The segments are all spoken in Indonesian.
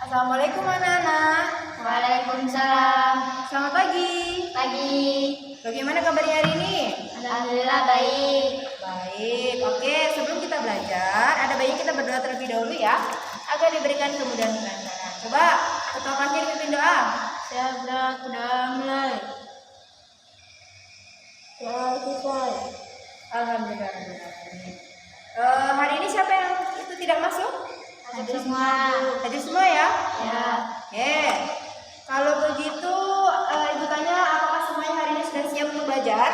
Assalamualaikum anak-anak. Waalaikumsalam. Selamat pagi. Pagi. Bagaimana kabarnya hari ini? Alhamdulillah baik. Baik. Oke, sebelum kita belajar, ada baiknya kita berdoa terlebih dahulu ya, agar diberikan kemudahan kelancaran. Coba ketua kelasnya pimpin doa. Saya sudah mulai. Ya, selesai. Alhamdulillah. Hari ini siapa yang itu tidak masuk? Hadir semua. Hadir semua ya? Ya. Oke. Kalau begitu, Ibu tanya apakah semuanya hari ini sudah siap untuk belajar?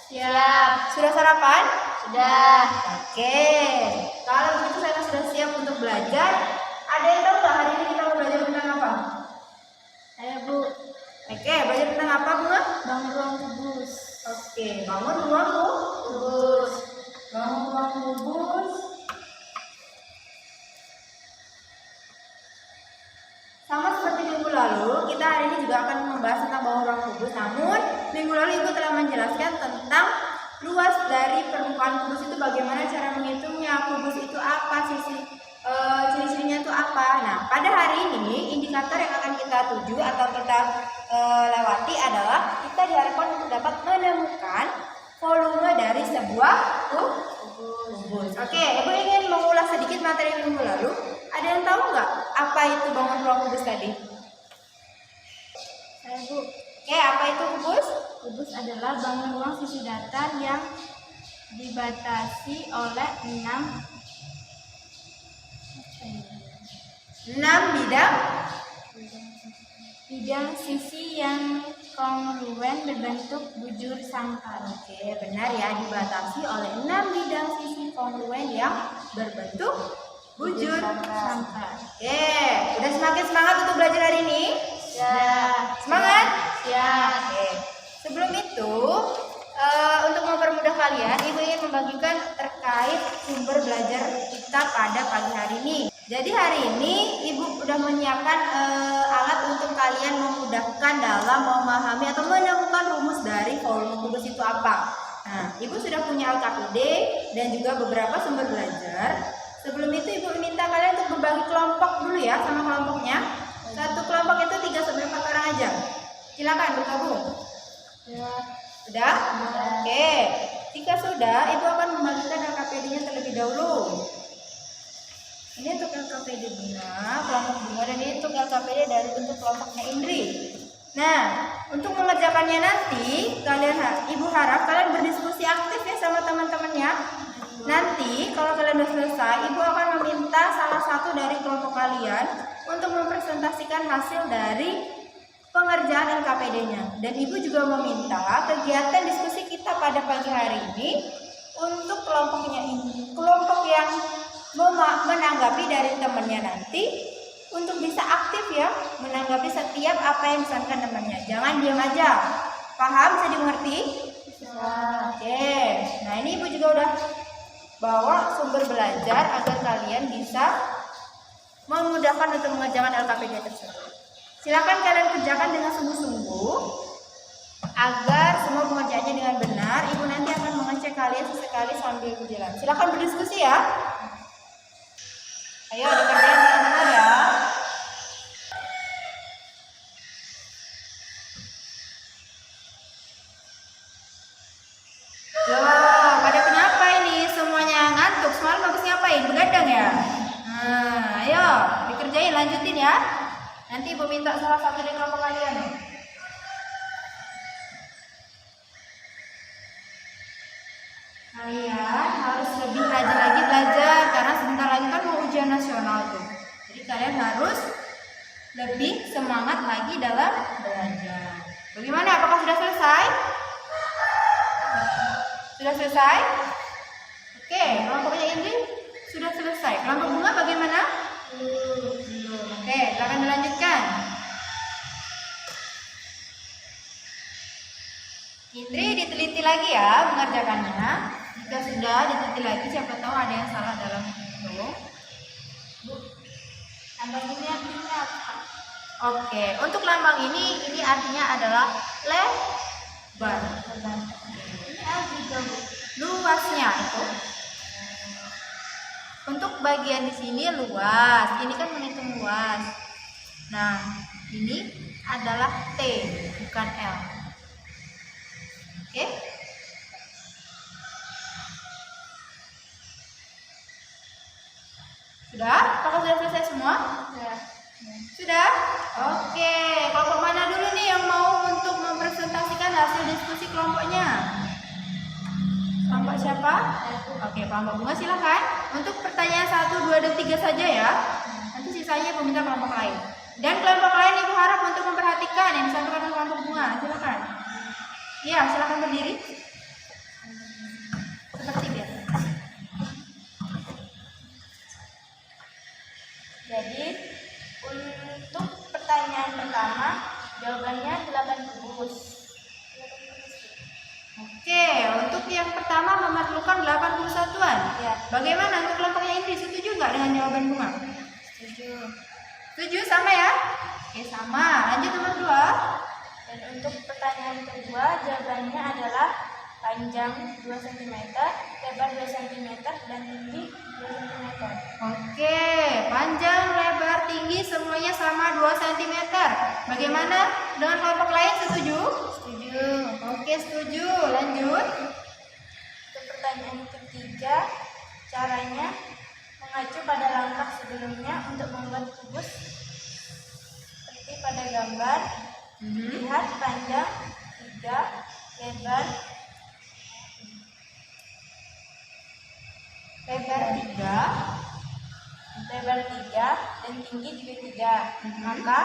Siap. Sudah sarapan? Sudah. Oke. Kalau begitu saya sudah siap untuk belajar. Ada yang tahu nggak hari ini kita mau belajar tentang apa? Saya Bu. Oke, belajar tentang apa, Bunga? Bangun ruang kubus. Oke, bangun ruang kubus. Bangun ruang kubus. Sama seperti minggu lalu, kita hari ini juga akan membahas tentang bangun ruang kubus. Namun, minggu lalu Ibu telah menjelaskan tentang luas dari permukaan kubus itu, bagaimana cara menghitungnya, kubus itu apa, ciri-cirinya itu apa. Nah, pada hari ini indikator yang akan kita tuju atau kita lewati adalah kita diharapkan untuk dapat menemukan volume dari sebuah kubus. Oke, Ibu ingin mengulas sedikit materi minggu lalu. Ada yang tahu nggak apa itu bangun ruang kubus tadi? Saya Bu. Oke, apa itu kubus? Kubus adalah bangun ruang sisi datar yang dibatasi oleh 6 bidang sisi yang kongruen berbentuk bujur sangkar. Oke, benar ya, dibatasi oleh 6 bidang sisi kongruen yang berbentuk bujur sangkar. Oke, udah semakin semangat untuk belajar hari ini? Ya. Semangat? Ya. Oke. Sebelum itu, untuk mempermudah kalian, Ibu ingin membagikan terkait sumber belajar kita pada pagi hari ini. Jadi hari ini Ibu sudah menyiapkan alat untuk kalian memudahkan dalam memahami atau menemukan rumus dari volume kubus itu apa. Nah, Ibu sudah punya LKPD dan juga beberapa sumber belajar. Sebelum itu Ibu minta kalian untuk berbagi kelompok dulu ya sama kelompoknya. Satu kelompok itu 3-4 orang aja. Silakan bergabung. Ya. Sudah? Oke. Jika sudah, Ibu akan membagikan LKPD-nya terlebih dahulu. Ini untuk LKPD Bunga, kelompok Bunga, dan ini untuk LKPD dari untuk kelompoknya Indri. Nah, untuk mengerjakannya nanti, Ibu harap kalian berdiskusi aktif ya sama teman-temannya. Nanti kalau kalian sudah selesai, Ibu akan meminta salah satu dari kelompok kalian untuk mempresentasikan hasil dari pengerjaan LKPD-nya. Dan Ibu juga meminta kegiatan diskusi kita pada pagi hari ini untuk kelompoknya ini, kelompok yang menanggapi dari temannya nanti untuk bisa aktif ya, menanggapi setiap apa yang disampaikan temannya. Jangan diam aja. Paham? Bisa dimengerti? Bisa. Oke. Nah, ini Ibu juga udah bawa sumber belajar agar kalian bisa memudahkan untuk mengerjakan LKPD tersebut. Silakan kalian kerjakan dengan sungguh-sungguh agar semua pengerjaannya dengan benar. Ibu nanti akan mengecek kalian sesekali sambil berjalan. Silakan berdiskusi ya. Ayo dikerjain benar-benar ya. Loh, pada kenapa ini? Semuanya ngantuk. Semalam habis ngapain? Begadang ya? Nah, ayo dikerjain, lanjutin ya. Nanti Ibu minta salah satu dari kelompok kalian. Kalian harus lebih rajin lagi belajar karena sebentar lagi kan mau ujian nasional tuh. Jadi kalian harus lebih semangat lagi dalam belajar. Bagaimana? Apakah sudah selesai? Sudah selesai? Oke, kelompoknya Indri sudah selesai. Kelompok Bunga bagaimana? Belum. Oke, silakan dilanjutkan. Indri diteliti lagi ya mengerjakannya. Jika sudah diteliti lagi, siapa tahu ada yang salah dalam itu. Bu. Tambah ini artinya apa? Oke, untuk lambang ini artinya adalah lebar. Ini apa juga Bu? Luasnya itu. Untuk bagian di sini luas, ini kan menghitung luas. Nah, ini adalah T, bukan L. Oke? Sudah? Apakah sudah selesai semua? Ya. Sudah? Oke. Kelompok mana dulu nih yang mau untuk mempresentasikan hasil diskusi kelompoknya? Kelompok siapa? Oke, kelompok bunga silakan. Untuk pertanyaan 1, 2, dan 3 saja ya. Nanti sisanya ibu minta kelompok lain. Dan kelompok lain ibu harap untuk memperhatikan yang disampaikan oleh kelompok bunga. Silakan. Iya, silakan berdiri. Seperti biasa. Jadi untuk pertanyaan pertama jawabannya 8 kubus. Oke, untuk yang pertama memerlukan 80 satuan. Ya. Bagaimana untuk kelompoknya ini? Setuju nggak dengan jawaban bunga? Setuju. Setuju sama ya? Oke, sama. Lanjut nomor 2. Dan untuk pertanyaan kedua jawabannya adalah panjang 2 cm, lebar 2 cm, dan tinggi 2 cm. Oke, panjang, lebar, tinggi semuanya sama 2 cm. Bagaimana dengan kelompok lain? Setuju? Setuju. Oke, setuju. Lanjut. Untuk pertanyaan ketiga, caranya mengacu pada langkah sebelumnya untuk membuat kubus seperti pada gambar. Lihat panjang 3, lebar 3, dan tinggi juga 3. Maka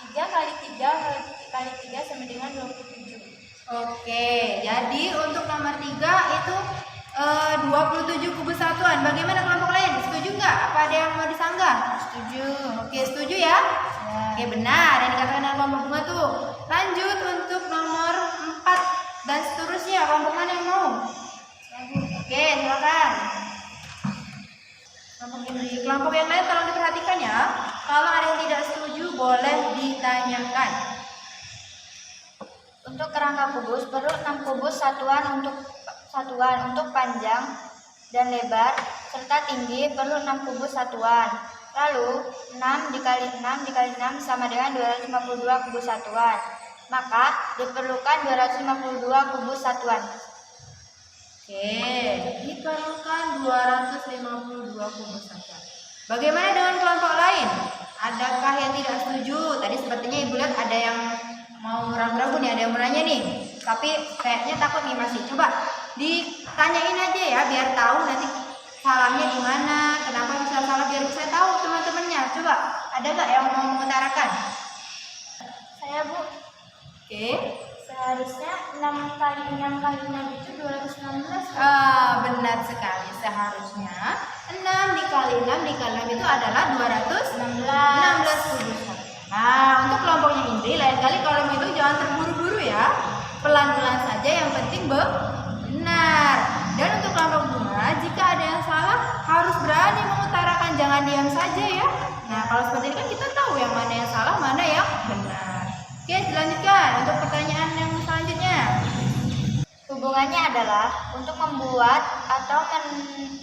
3 kali 3 kali 3 sama dengan 27. Oke, jadi untuk nomor 3 itu 27 kubus satuan. Bagaimana kelompok lain? Setuju nggak? Apa ada yang mau disanggah? Setuju. Oke, setuju ya? Oke, benar. Yang dikatakan dalam kelompok bunga tuh. Lanjut untuk nomor 4 dan seterusnya. Kelompok mana yang mau? Oke, silakan. Kelompok yang lain tolong diperhatikan ya. Kalau ada yang tidak setuju boleh ditanyakan. Untuk kerangka kubus perlu 6 kubus satuan untuk panjang dan lebar serta tinggi perlu 6 kubus satuan. Lalu 6 dikali 6 dikali 6 sama dengan 252 kubus satuan. Maka diperlukan 252 kubus satuan. Oke, diperlukan 252 kubus satuan. Bagaimana dengan kelompok lain? Adakah yang tidak setuju? Tadi sepertinya ibu lihat ada yang mau ragu-ragu nih, ada yang menanya nih. Tapi kayaknya takut nih masih. Coba ditanyain aja ya, biar tahu nanti salahnya di mana, kenapa bisa salah, biar saya tahu teman-temannya. Coba, ada nggak yang mau mengutarakan? Saya Bu, Oke. seharusnya 6 kali 6 kali 6 itu 216. Benar sekali. Seharusnya 6 dikali 6 dikali 6 itu adalah 216 kubus satuan. Nah, untuk kelompoknya Indri, lain kali kalau mau hitung jangan terburu-buru ya. Pelan-pelan saja, yang penting benar. Dan untuk kelompok bunga, jika ada yang salah harus berani mengutarakan, jangan diam saja ya. Nah, kalau seperti ini kan kita tahu yang mana yang salah, mana yang benar. Oke, dilanjutkan untuk pertanyaan yang selanjutnya. Hubungannya adalah untuk membuat atau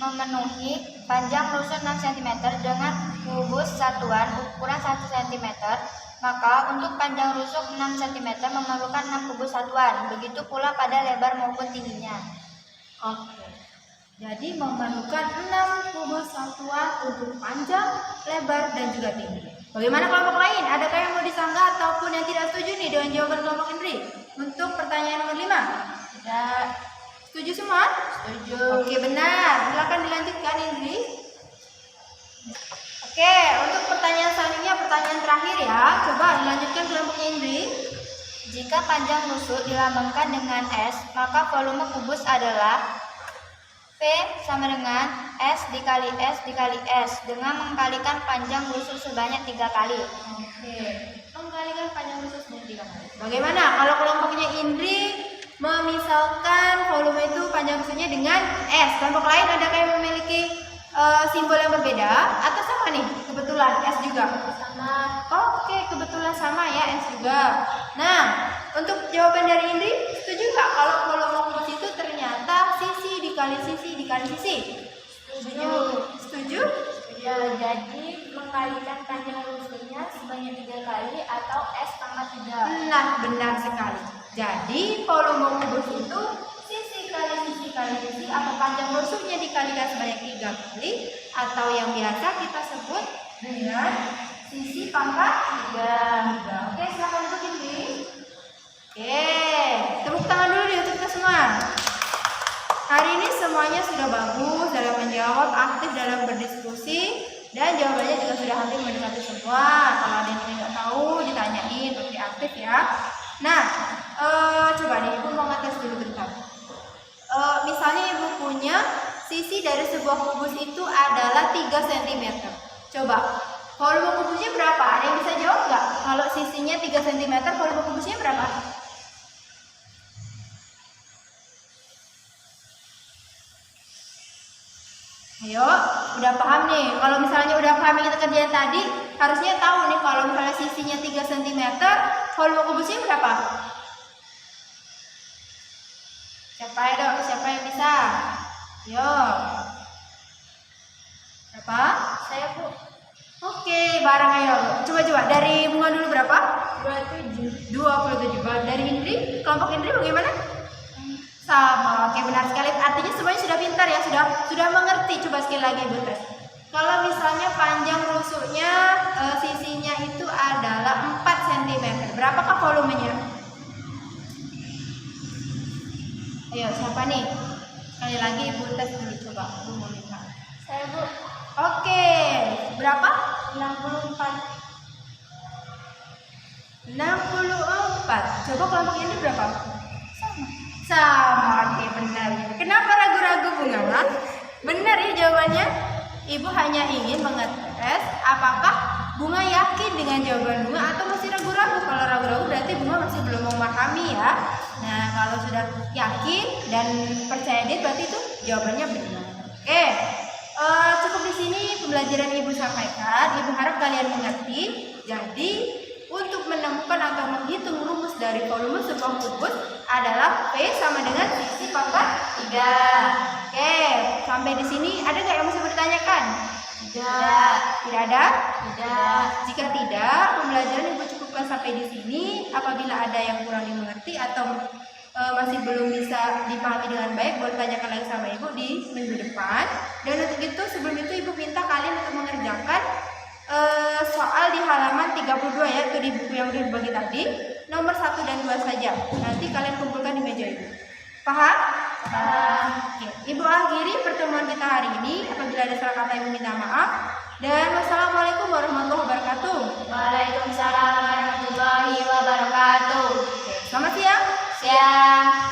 memenuhi panjang rusuk 6 cm dengan kubus satuan ukuran 1 cm, maka untuk panjang rusuk 6 cm memerlukan 6 kubus satuan. Begitu pula pada lebar maupun tingginya. Oke. Jadi memerlukan 6 kubus satuan untuk panjang, lebar, dan juga tinggi. Bagaimana kelompok lain? Adakah yang mau disanggah ataupun yang tidak setuju nih dengan jawaban kelompok Indri? Untuk pertanyaan nomor 5. Tidak. Setuju semua? Setuju. Oke, benar. Silakan dilanjutkan Indri. Oke, untuk pertanyaan selanjutnya, pertanyaan terakhir ya. Coba dilanjutkan kelompoknya Indri. Jika panjang rusuk dilambangkan dengan S, maka volume kubus adalah P sama dengan S dikali S dikali S dengan mengkalikan panjang rusuk sebanyak 3 kali. Oke, mengkalikan panjang rusuk sebanyak 3 kali. Bagaimana kalau kelompoknya Indri memisalkan volume itu panjang rusuknya dengan S? Kelompok lain adakah yang memiliki simbol yang berbeda atau sama nih? Kebetulan S juga Sama. Oke, kebetulan sama ya, S juga. Nah, untuk jawaban dari Indri, setuju nggak kalau volume kubus itu ternyata sisi dikali sisi dikali sisi? Setuju. Setuju? Ya, jadi mengkalikan panjang rusuknya Nya sebanyak 3 kali atau S pangkat 3. Nah, benar sekali. Jadi volume kubus itu sisi kali sisi atau panjang rusuknya dikalikan sebanyak 3 kali, atau yang biasa kita sebut dengan sisi pangkat 3. Oke, silakan duduk ini. Oke, tepuk tangan dulu nih untuk kita semua. Hari ini semuanya sudah bagus dalam menjawab, aktif dalam berdiskusi, dan jawabannya juga sudah hampir mendekati semua. Kalau ada yang nggak tahu ditanyain, oke, aktif ya. Nah, coba nih Ibu mau ngetes dulu bentar. Misalnya Ibu punya sisi dari sebuah kubus itu adalah 3 cm. Coba, volume kubusnya berapa? Ada yang bisa jawab nggak? Kalau sisinya 3 cm, volume kubusnya berapa? Ayo, udah paham nih. Kalau misalnya udah paham yang kita kerjain tadi, harusnya tahu nih kalau misalnya sisinya 3 cm, volume kubusnya berapa? Siapa ya, Dok? Siapa yang bisa? Yo. Berapa? Saya, Bu. Oke, bareng ayo. Coba dari Bunga dulu berapa? 27. 27. Dari Indri, kelompok Indri bagaimana? Sama. Oke, benar sekali. Artinya semuanya sudah pintar ya, sudah mengerti. Coba sekali lagi Ibu tes. Kalau misalnya panjang rusuknya sisinya itu adalah 4 cm. Berapakah volumenya? Ayo, siapa nih? Sekali lagi Ibu tes dulu, coba. Ibu mau lihat. Saya, Bu. Oke, berapa? 64. 64. Coba kelompok ini berapa? Sama. Sama, oke, benar. Kenapa ragu-ragu Bunga? Benar ya jawabannya. Ibu hanya ingin mengetes apakah Bunga yakin dengan jawaban Bunga atau masih ragu-ragu. Kalau ragu-ragu berarti Bunga masih belum memahami ya. Nah, kalau sudah yakin dan percaya diri berarti itu jawabannya benar. Oke, cukup di sini pembelajaran Ibu sampaikan. Ibu harap kalian mengerti. Jadi untuk menemukan atau menghitung rumus dari volume sebuah kubus adalah P sama dengan sisi pangkat 3. Oke, sampai di sini ada nggak yang masih bertanyakan? Tidak. Tidak ada? Tidak. Jika tidak, pembelajaran Ibu cukupkan sampai di sini. Apabila ada yang kurang dimengerti atau masih belum bisa dipahami dengan baik, boleh tanyakan lagi sama Ibu di minggu depan. Dan untuk itu, sebelum itu Ibu minta kalian untuk mengerjakan soal di halaman 32 ya, itu di buku yang udah dibagi tadi, nomor 1 dan 2 saja. Nanti kalian kumpulkan di meja Ibu. Paham? Paham. Oke. Ibu akhiri pertemuan kita hari ini. Apabila ada salah kata Ibu minta maaf. Dan wassalamualaikum warahmatullahi wabarakatuh. Waalaikumsalam warahmatullahi wabarakatuh. Selamat siang. Siang.